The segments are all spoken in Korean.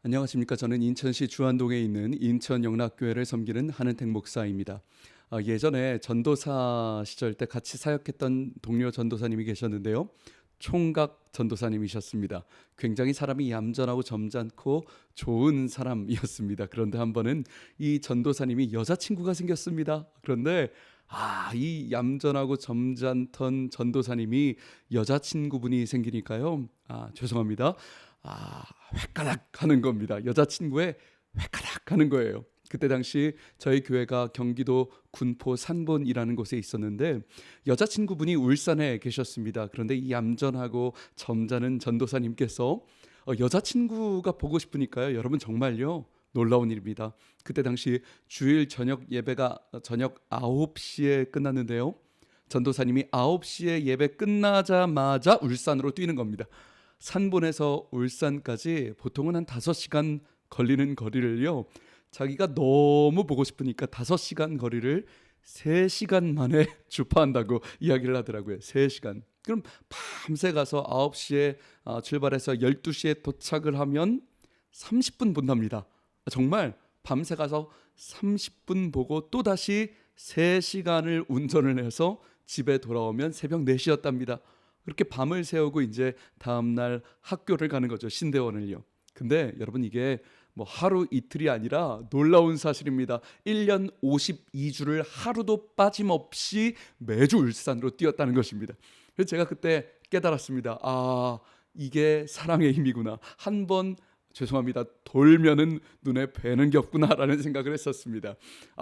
안녕하십니까. 저는 인천시 주안동에 있는 인천영락교회를 섬기는 한은택 목사입니다. 예전에 전도사 시절 때 같이 사역했던 동료 전도사님이 계셨는데요. 총각 전도사님이셨습니다. 굉장히 사람이 얌전하고 점잖고 좋은 사람이었습니다. 그런데 한 번은 이 전도사님이 여자친구가 생겼습니다. 그런데 이 얌전하고 점잖던 전도사님이 여자친구분이 생기니까요. 죄송합니다. 획가닥 하는 겁니다. 여자친구의 획가닥 하는 거예요. 그때 당시 저희 교회가 경기도 군포 산본이라는 곳에 있었는데 여자친구분이 울산에 계셨습니다. 그런데 이 얌전하고 점잖은 전도사님께서 여자친구가 보고 싶으니까요. 여러분 정말요. 놀라운 일입니다. 그때 당시 주일 저녁 예배가 저녁 9시에 끝났는데요. 전도사님이 9시에 예배 끝나자마자 울산으로 뛰는 겁니다. 산본에서 울산까지 보통은 한 5시간 걸리는 거리를요. 자기가 너무 보고 싶으니까 5시간 거리를 3시간 만에 주파한다고 이야기를 하더라고요. 3시간. 그럼 밤새 가서 9시에 출발해서 12시에 도착을 하면 30분 본답니다. 정말 밤새 가서 30분 보고 또다시 3시간을 운전을 해서 집에 돌아오면 새벽 4시였답니다. 그렇게 밤을 새우고 이제 다음날 학교를 가는 거죠. 신대원을요. 근데 여러분 이게 뭐 하루 이틀이 아니라 놀라운 사실입니다. 1년 52주를 하루도 빠짐없이 매주 울산으로 뛰었다는 것입니다. 그래서 제가 그때 깨달았습니다. 이게 사랑의 힘이구나. 한번 죄송합니다. 돌면은 눈에 뵈는 게 없구나라는 생각을 했었습니다.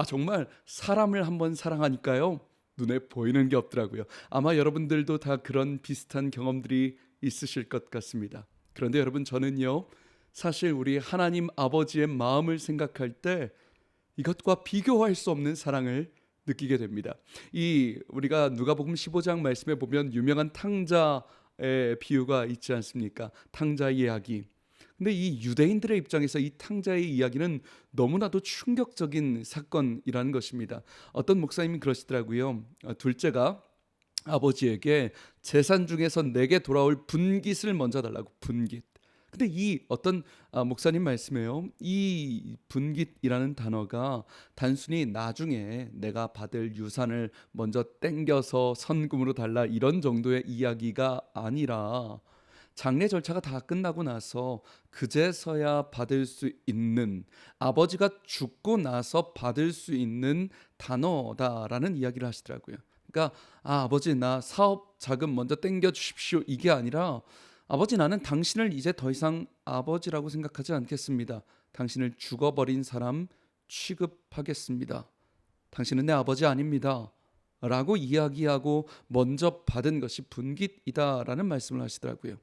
정말 사람을 한번 사랑하니까요. 눈에 보이는 게 없더라고요. 아마 여러분들도 다 그런 비슷한 경험들이 있으실 것 같습니다. 그런데 여러분 저는요. 사실 우리 하나님 아버지의 마음을 생각할 때 이것과 비교할 수 없는 사랑을 느끼게 됩니다. 우리가 누가복음 15장 말씀에 보면 유명한 탕자의 비유가 있지 않습니까? 탕자 이야기. 근데 이 유대인들의 입장에서 이 탕자의 이야기는 너무나도 충격적인 사건이라는 것입니다. 어떤 목사님이 그러시더라고요. 둘째가 아버지에게 재산 중에서 내게 돌아올 분깃을 먼저 달라고. 분깃. 근데 이 어떤 목사님 말씀에요. 이 분깃이라는 단어가 단순히 나중에 내가 받을 유산을 먼저 땡겨서 선금으로 달라 이런 정도의 이야기가 아니라 장례 절차가 다 끝나고 나서 그제서야 받을 수 있는, 아버지가 죽고 나서 받을 수 있는 단어다라는 이야기를 하시더라고요. 그러니까 아버지 나 사업 자금 먼저 땡겨 주십시오 이게 아니라 아버지 나는 당신을 이제 더 이상 아버지라고 생각하지 않겠습니다. 당신을 죽어버린 사람 취급하겠습니다. 당신은 내 아버지 아닙니다 라고 이야기하고 먼저 받은 것이 분깃이다라는 말씀을 하시더라고요.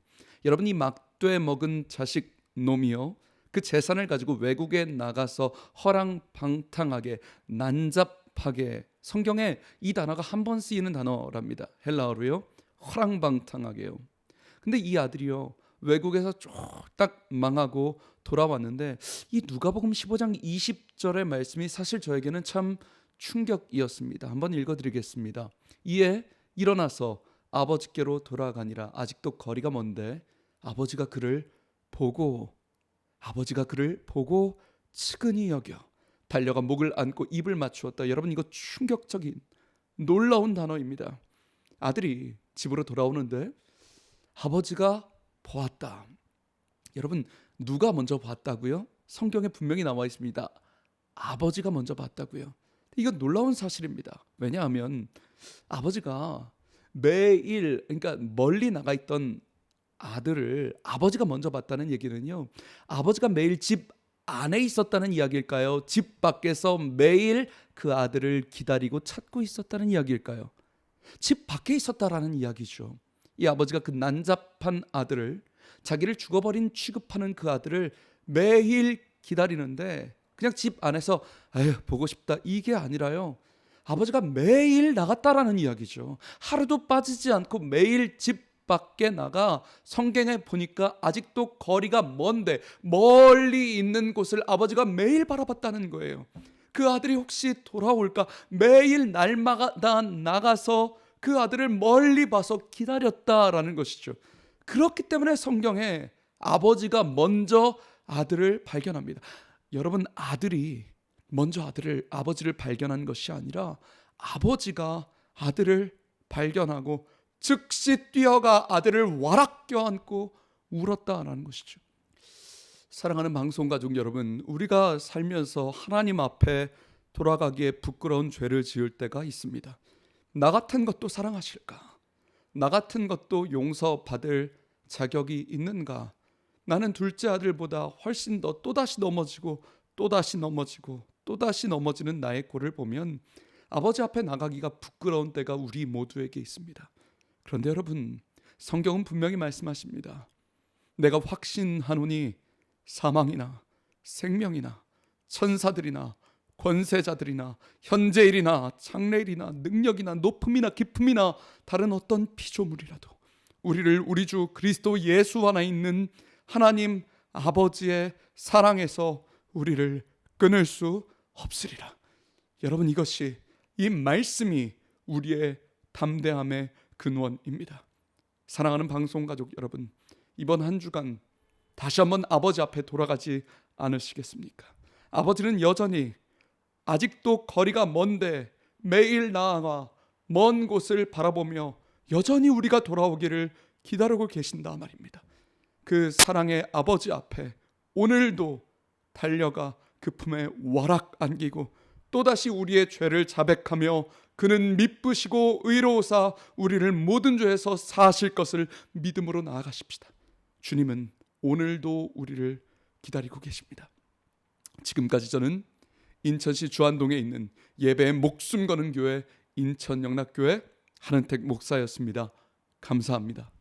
여러분 이 막돼 먹은 자식 놈이요 그 재산을 가지고 외국에 나가서 허랑방탕하게 난잡하게, 성경에 이 단어가 한 번 쓰이는 단어랍니다. 헬라어로요. 허랑방탕하게요. 근데 이 아들이요 외국에서 쫄딱 망하고 돌아왔는데 이 누가복음 15장 20절의 말씀이 사실 저에게는 참 충격이었습니다. 한번 읽어드리겠습니다. 이에 일어나서 아버지께로 돌아가니라. 아직도 거리가 먼데 아버지가 그를 보고 측은히 여겨 달려가 목을 안고 입을 맞추었다. 여러분 이거 충격적인 놀라운 단어입니다. 아들이 집으로 돌아오는데 아버지가 보았다. 여러분 누가 먼저 봤다고요? 성경에 분명히 나와 있습니다. 아버지가 먼저 봤다고요. 이건 놀라운 사실입니다. 왜냐하면 아버지가 매일, 그러니까 멀리 나가 있던 아들을 아버지가 먼저 봤다는 얘기는요, 아버지가 매일 집 안에 있었다는 이야기일까요? 집 밖에서 매일 그 아들을 기다리고 찾고 있었다는 이야기일까요? 집 밖에 있었다라는 이야기죠. 이 아버지가 그 난잡한 아들을, 자기를 죽어버린 취급하는 그 아들을 매일 기다리는데 그냥 집 안에서 보고 싶다 이게 아니라요, 아버지가 매일 나갔다라는 이야기죠. 하루도 빠지지 않고 매일 집 밖에 나가, 성경에 보니까 아직도 거리가 먼데 멀리 있는 곳을 아버지가 매일 바라봤다는 거예요. 그 아들이 혹시 돌아올까 매일 날마다 나가서 그 아들을 멀리 봐서 기다렸다라는 것이죠. 그렇기 때문에 성경에 아버지가 먼저 아들을 발견합니다. 여러분, 아들이 먼저 아버지를 발견한 것이 아니라 아버지가 아들을 발견하고 즉시 뛰어가 아들을 와락 껴안고 울었다라는 것이죠. 사랑하는 방송가족 여러분, 우리가 살면서 하나님 앞에 돌아가기에 부끄러운 죄를 지을 때가 있습니다. 나 같은 것도 사랑하실까? 나 같은 것도 용서받을 자격이 있는가? 나는 둘째 아들보다 훨씬 더 또다시 넘어지고 또다시 넘어지고 또다시 넘어지는 나의 꼴을 보면 아버지 앞에 나가기가 부끄러운 때가 우리 모두에게 있습니다. 그런데 여러분, 성경은 분명히 말씀하십니다. 내가 확신하노니 사망이나 생명이나 천사들이나 권세자들이나 현재일이나 장래일이나 능력이나 높음이나 깊음이나 다른 어떤 피조물이라도 우리를 우리 주 그리스도 예수 안에 있는 하나님 아버지의 사랑에서 우리를 끊을 수 없으리라. 여러분, 이것이, 이 말씀이 우리의 담대함의 근원입니다. 사랑하는 방송가족 여러분, 이번 한 주간 다시 한번 아버지 앞에 돌아가지 않으시겠습니까? 아버지는 여전히 아직도 거리가 먼데 매일 나아가 먼 곳을 바라보며 여전히 우리가 돌아오기를 기다리고 계신다 말입니다. 그 사랑의 아버지 앞에 오늘도 달려가 그 품에 와락 안기고 또다시 우리의 죄를 자백하며 그는 미쁘시고 의로우사 우리를 모든 죄에서 사하실 것을 믿음으로 나아가십시다. 주님은 오늘도 우리를 기다리고 계십니다. 지금까지 저는 인천시 주안동에 있는 예배에 목숨 거는 교회 인천영락교회 한은택 목사였습니다. 감사합니다.